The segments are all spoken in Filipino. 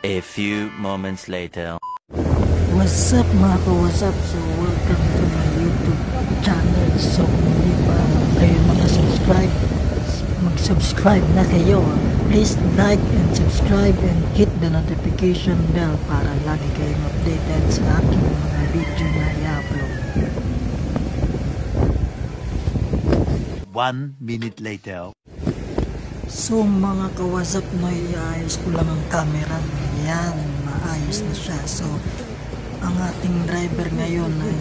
A few moments later. What's up mga ka-what's up? So welcome to my YouTube channel. So kung hindi pa kayo mag-subscribe, mag-subscribe na kayo. Please like and subscribe and hit the notification bell para lagi kayong updated sa aking mga video na i-upload. 1 minute later. So mga ka-what's up, no, iayos ko lang ang camera. Yan, maayos na siya. So ang ating driver ngayon ay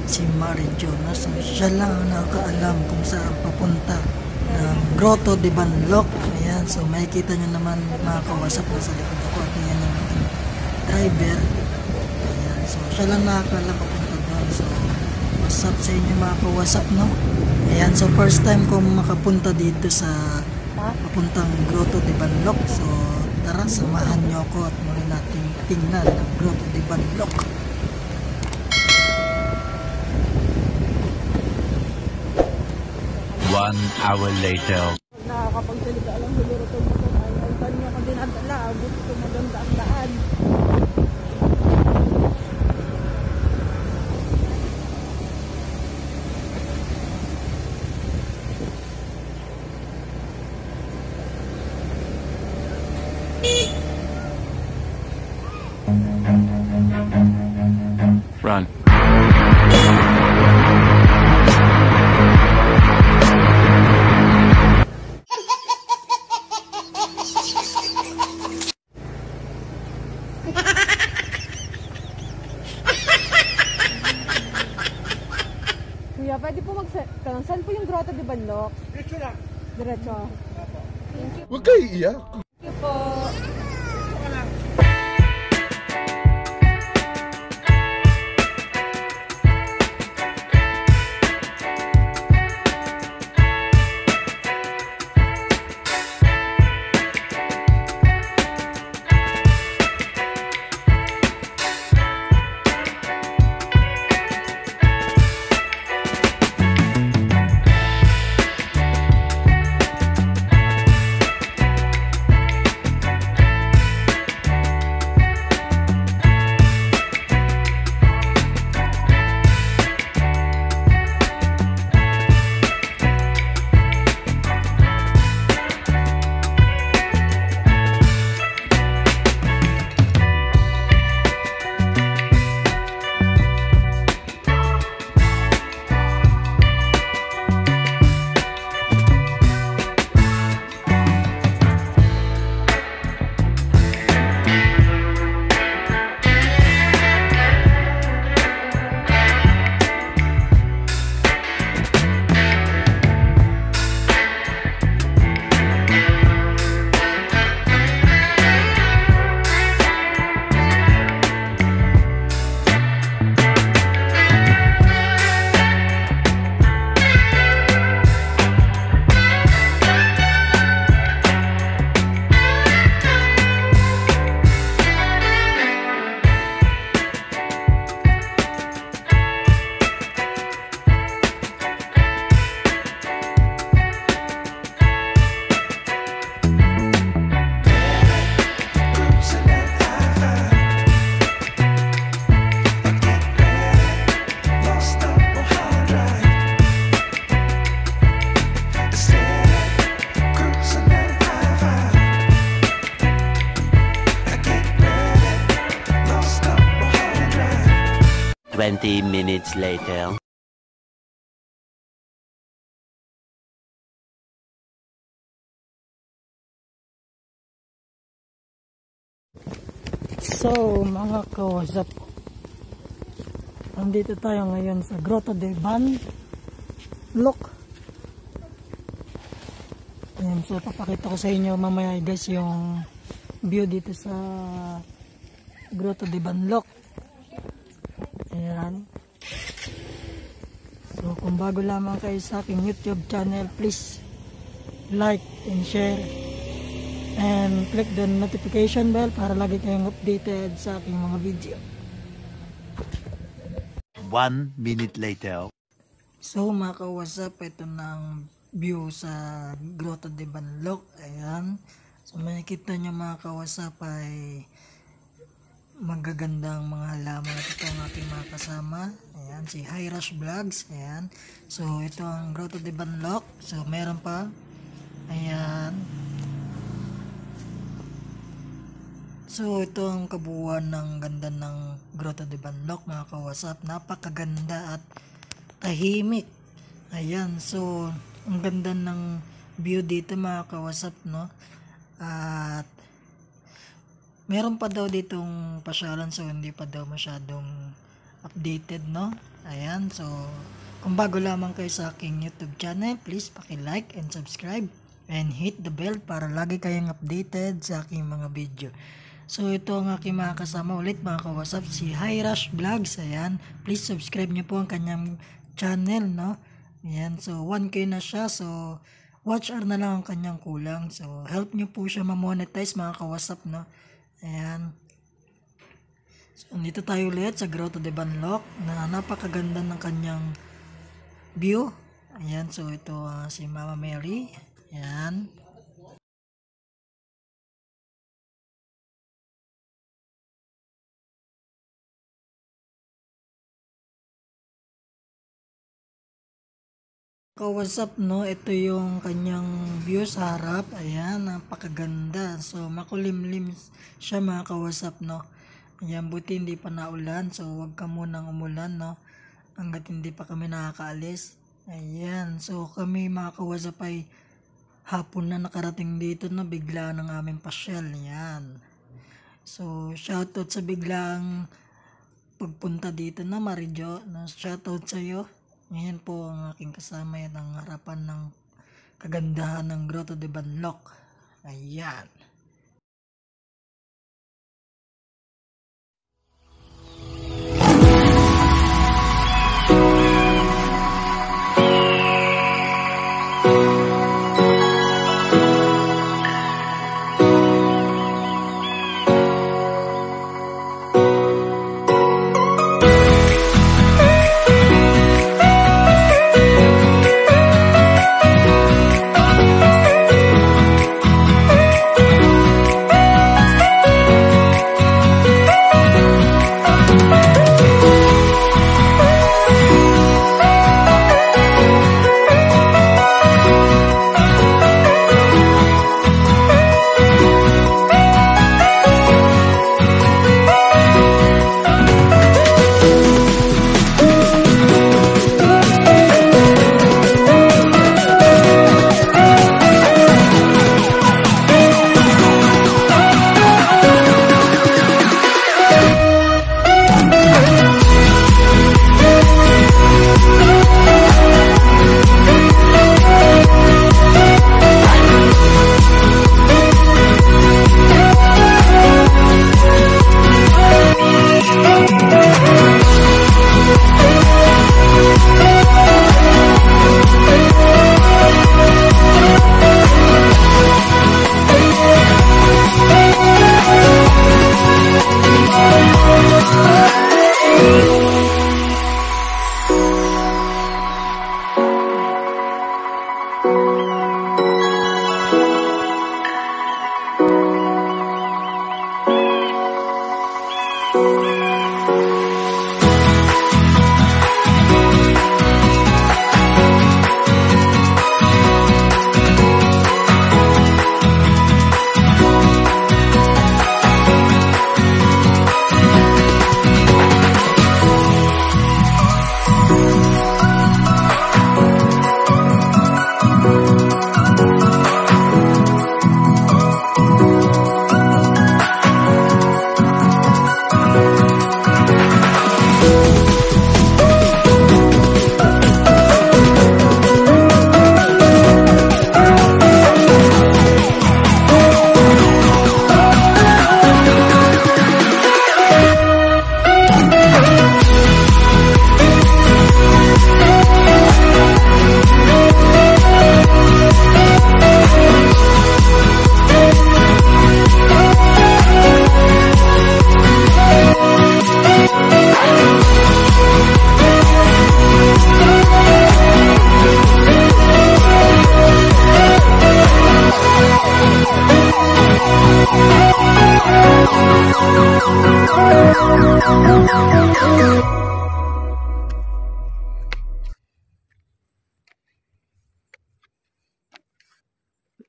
si Marijo. So siya lang ang nakaalam kung saan papunta ng Grotto de Banloc. Ayan, so makikita nyo naman mga ka-what's up na sa likod ako. At yan yung ating driver. Ayan, so siya lang nakaalam papunta doon. So what's up sa inyo mga ka-what's up, no? Ayan, so first time ko makapunta dito sa papuntang Grotto de Banloc. So tara, samahan nyo ako at muli natin tingnan ang Grotto de Banloc. One hour later. Nakakapagsalita lang siguro ito mo ito ay kanya ka dinadala. Gusto maganda ang daan. Run. Kuya, pwede po saan po yung Grotto de Banloc? Diretso lang. Diretso. Huwag kayo iiyak. Thank you po. Twenty minutes later. So mga ka-what's up, nandito tayo ngayon sa Grotto de Banloc. Ayan, so papakita ko sa inyo mamaya guys yung view dito sa Grotto de Banloc. Ayan. So kung bago lamang kayo sa aking YouTube channel, please like and share and click the notification bell para lagi kayong updated sa aking mga video. 1 minute later. So mga ka-what's up, ito ng view sa Grotto de Banloc. Ayan. So makikita nyo mga kawasap ay magagandang mga halaman at ito ang aking mga kasama. Ayan, si Hirush Vlogs. Ayan. So ito ang Grotto de Banloc. So meron pa. Ayan. So ito ang kabuuan ng ganda ng Grotto de Banloc mga kawasap. Napakaganda at tahimik. Ayan. So ang ganda ng view dito mga kawasap, no? At meron pa daw ditong pasyalan, so hindi pa daw masyadong updated, no? Ayan, so kung bago lamang kayo sa aking YouTube channel, please paki-like and subscribe and hit the bell para lagi kayong updated sa aking mga video. So ito ang aking mga kasama ulit mga kawasap, si Hirush Vlogs. Ayan, please subscribe niyo po ang kanyang channel, no? Ayan, so 1K na siya, so watch hour na lang ang kanyang kulang. So help niyo po siya ma-monetize mga kawasap, no? Ayan. So dito tayo ulit sa Grotto de Banloc na napakaganda ng kanyang view. Ayan, so ito si Mama Mary. Ayan. What's up, no? Ito yung kanyang view sa harap. Ayan, napakaganda. So makulimlim siya mga kawasap, no? Ayan, buti hindi pa naulan. So wag ka munang umulan, no? Hanggat hindi pa kami nakakaalis. Ayan, so kami mga kawasap ay hapon na nakarating dito, no? Bigla ng aming pasyal. Ayan. So shoutout sa biglang pagpunta dito na Marijo, no? Shoutout sa iyo. Ngayon po ang aking kasama, yan ang harapan ng kagandahan ng Grotto de Banloc. Ayan.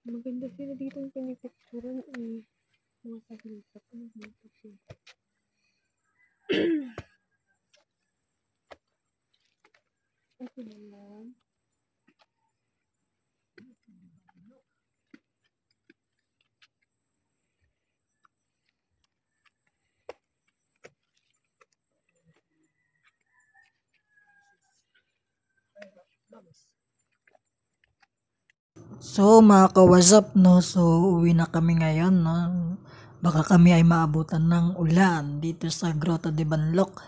Maganda sila dito yung pinipicturan eh. Mga saglipat. Ano ba ito? Okay na lang. So mga ka-WhatsApp, no, so uwi na kami ngayon, no. Baka kami ay maabutan ng ulan dito sa Grotto de Banloc.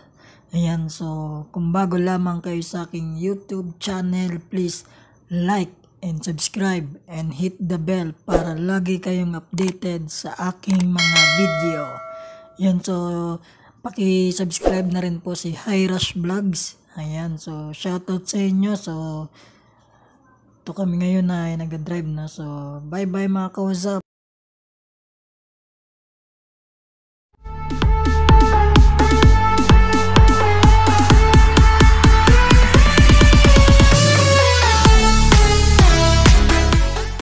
Ayan, so kung bago lamang kayo sa aking YouTube channel, please like and subscribe and hit the bell para lagi kayong updated sa aking mga video. Yan, so paki-subscribe na rin po si Hirush Vlogs. Ayan, so shoutout sa inyo. So ito kami ngayon ay nag-drive na. So bye bye mga ka-WhatsApp.